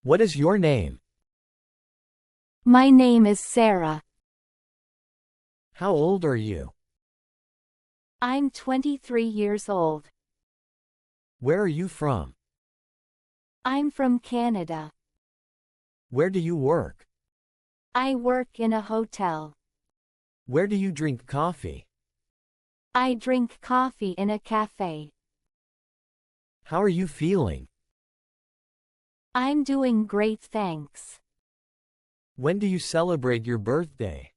What is your name? My name is Sarah. How old are you? I'm 23 years old. Where are you from? I'm from Canada. Where do you work? I work in a hotel. Where do you drink coffee? I drink coffee in a cafe. How are you feeling? I'm doing great, thanks. When do you celebrate your birthday?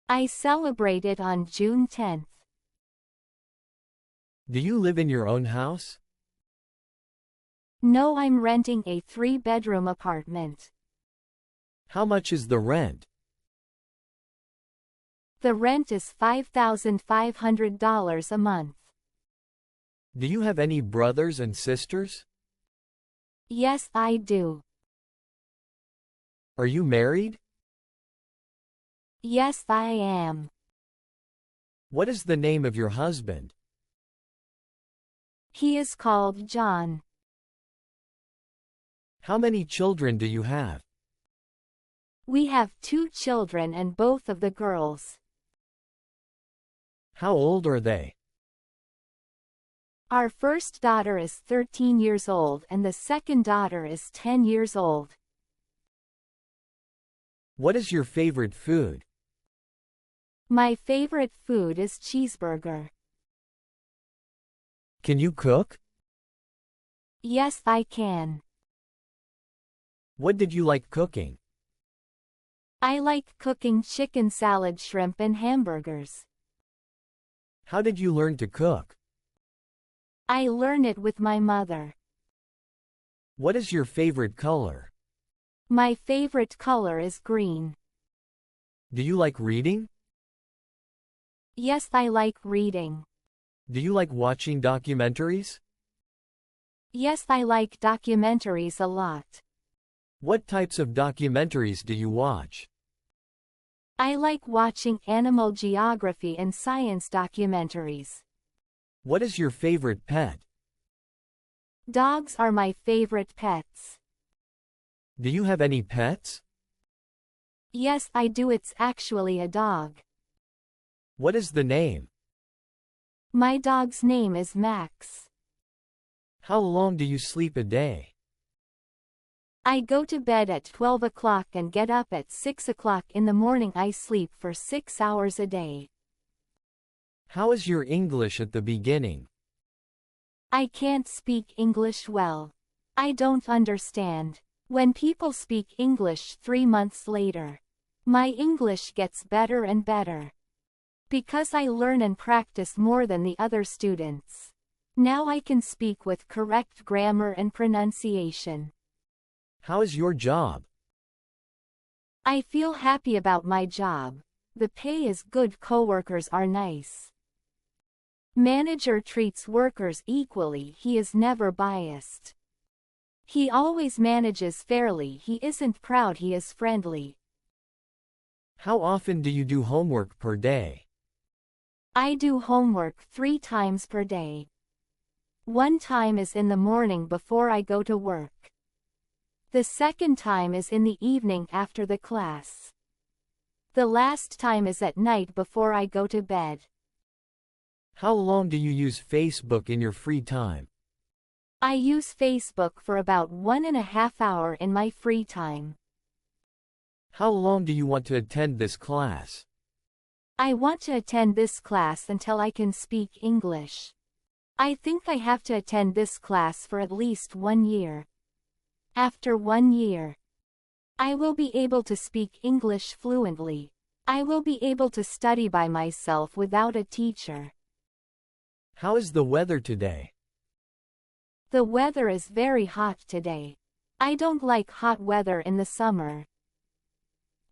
I celebrate it on June 10th. Do you live in your own house? No, I'm renting a 3-bedroom apartment. How much is the rent? The rent is $5,500 a month. Do you have any brothers and sisters? Yes, I do. Are you married? Yes, I am. What is the name of your husband? He is called John. How many children do you have? We have 2 children and both of the girls. How old are they? Our first daughter is 13 years old and the second daughter is 10 years old. What is your favorite food? My favorite food is cheeseburger. Can you cook? Yes, I can. What did you like cooking? I like cooking chicken salad, shrimp, and hamburgers. How did you learn to cook? I learned it with my mother. What is your favorite color? My favorite color is green. Do you like reading? Yes, I like reading. Do you like watching documentaries? Yes, I like documentaries a lot. What types of documentaries do you watch? I like watching animal geography and science documentaries. What is your favorite pet? Dogs are my favorite pets. Do you have any pets? Yes, I do. It's actually a dog. What is the name? My dog's name is Max. How long do you sleep a day? I go to bed at 12 o'clock and get up at 6 o'clock in the morning. I sleep for 6 hours a day. How is your English at the beginning? I can't speak English well. I don't understand when people speak English 3 months later. My English gets better and better. Because I learn and practice more than the other students. Now I can speak with correct grammar and pronunciation. How is your job? I feel happy about my job. The pay is good, coworkers are nice. Manager treats workers equally, he is never biased. He always manages fairly, he isn't proud, he is friendly. How often do you do homework per day? I do homework 3 times per day. One time is in the morning before I go to work. The second time is in the evening after the class. The last time is at night before I go to bed. How long do you use Facebook in your free time? I use Facebook for about 1.5 hours in my free time. How long do you want to attend this class? I want to attend this class until I can speak English. I think I have to attend this class for at least 1 year. After 1 year, I will be able to speak English fluently. I will be able to study by myself without a teacher. How is the weather today? The weather is very hot today. I don't like hot weather in the summer.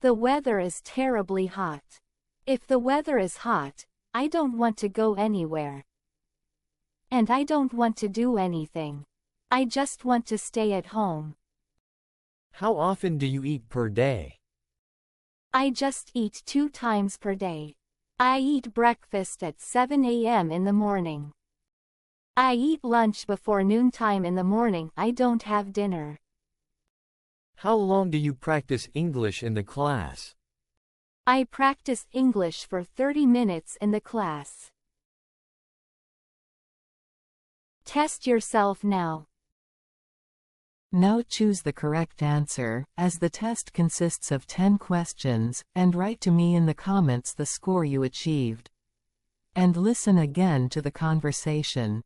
The weather is terribly hot. If the weather is hot, I don't want to go anywhere. And I don't want to do anything. I just want to stay at home. How often do you eat per day? I just eat 2 times per day. I eat breakfast at 7 a.m. in the morning. I eat lunch before noontime in the morning. I don't have dinner. How long do you practice English in the class? I practice English for 30 minutes in the class. Test yourself now. Now choose the correct answer, as the test consists of 10 questions, and write to me in the comments the score you achieved. And listen again to the conversation.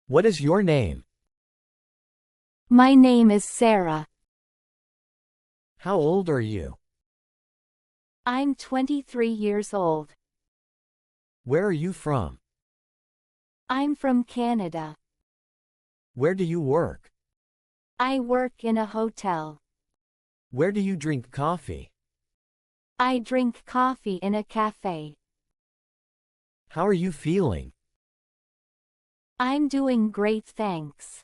What is your name? My name is Sarah. How old are you? I'm 23 years old. Where are you from? I'm from Canada. Where do you work? I work in a hotel. Where do you drink coffee? I drink coffee in a cafe. How are you feeling? I'm doing great, thanks.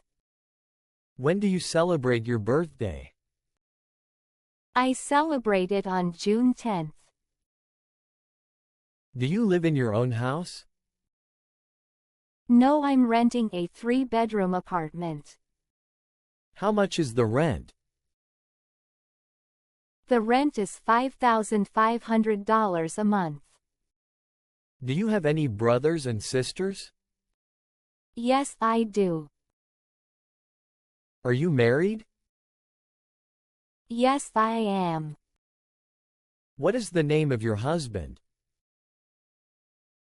When do you celebrate your birthday? I celebrate it on June 10th. Do you live in your own house? No, I'm renting a 3-bedroom apartment. How much is the rent? The rent is $5,500 a month. Do you have any brothers and sisters? Yes, I do. Are you married? Yes, I am. What is the name of your husband?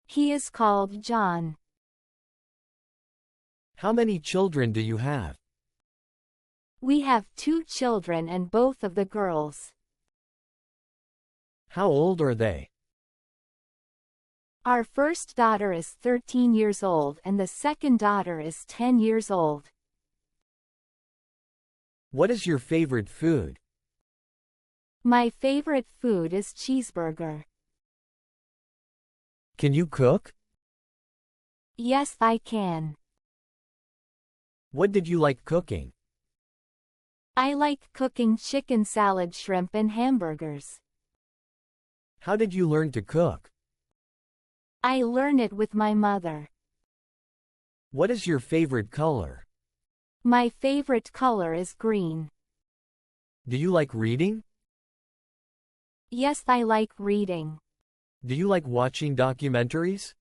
He is called John. How many children do you have? We have 2 children and both of the girls. How old are they? Our first daughter is 13 years old and the second daughter is 10 years old. What is your favorite food? My favorite food is cheeseburger. Can you cook? Yes, I can. What did you like cooking? I like cooking chicken salad, shrimp, and hamburgers. How did you learn to cook? I learn it with my mother. What is your favorite color? My favorite color is green. Do you like reading? Yes, I like reading. Do you like watching documentaries?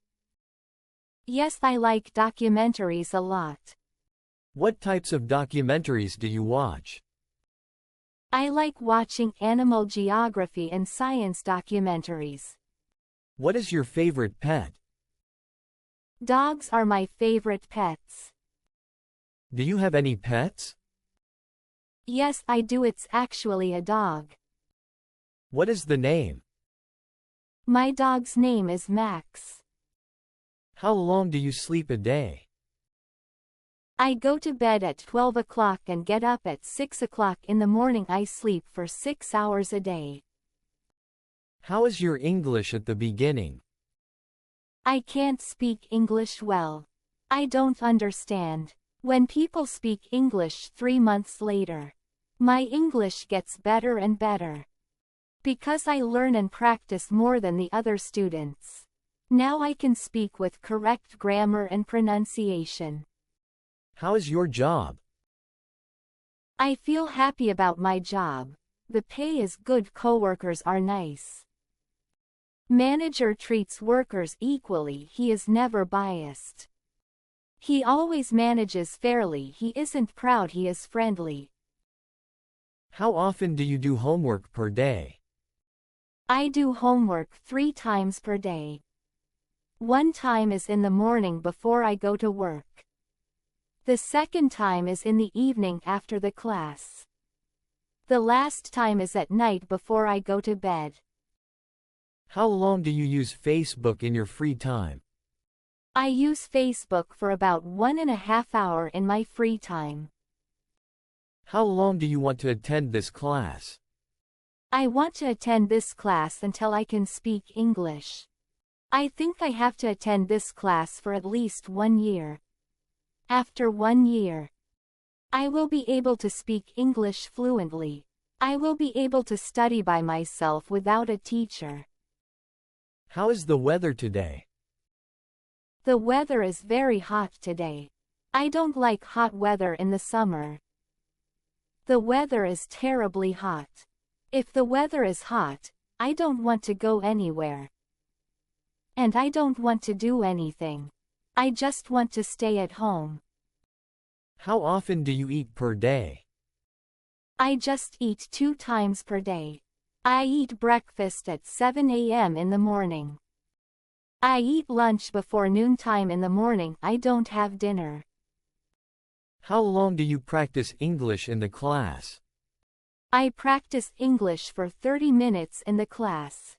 Yes, I like documentaries a lot. What types of documentaries do you watch? I like watching animal geography and science documentaries. What is your favorite pet? Dogs are my favorite pets. Do you have any pets? Yes, I do. It's actually a dog. What is the name? My dog's name is Max. How long do you sleep a day? I go to bed at 12 o'clock and get up at 6 o'clock in the morning. I sleep for 6 hours a day. How is your English at the beginning? I can't speak English well. I don't understand. When people speak English 3 months later, my English gets better and better. Because I learn and practice more than the other students. Now I can speak with correct grammar and pronunciation. How is your job? I feel happy about my job. The pay is good, coworkers are nice. Manager treats workers equally, he is never biased. He always manages fairly, he isn't proud, he is friendly. How often do you do homework per day? I do homework 3 times per day. One time is in the morning before I go to work. The second time is in the evening after the class. The last time is at night before I go to bed. How long do you use Facebook in your free time? I use Facebook for about 1.5 hours in my free time. How long do you want to attend this class? I want to attend this class until I can speak English. I think I have to attend this class for at least 1 year. After 1 year, I will be able to speak English fluently. I will be able to study by myself without a teacher. How is the weather today? The weather is very hot today. I don't like hot weather in the summer. The weather is terribly hot. If the weather is hot, I don't want to go anywhere. And I don't want to do anything. I just want to stay at home. How often do you eat per day? I just eat 2 times per day. I eat breakfast at 7 a.m. in the morning. I eat lunch before noontime in the morning. I don't have dinner. How long do you practice English in the class? I practice English for 30 minutes in the class.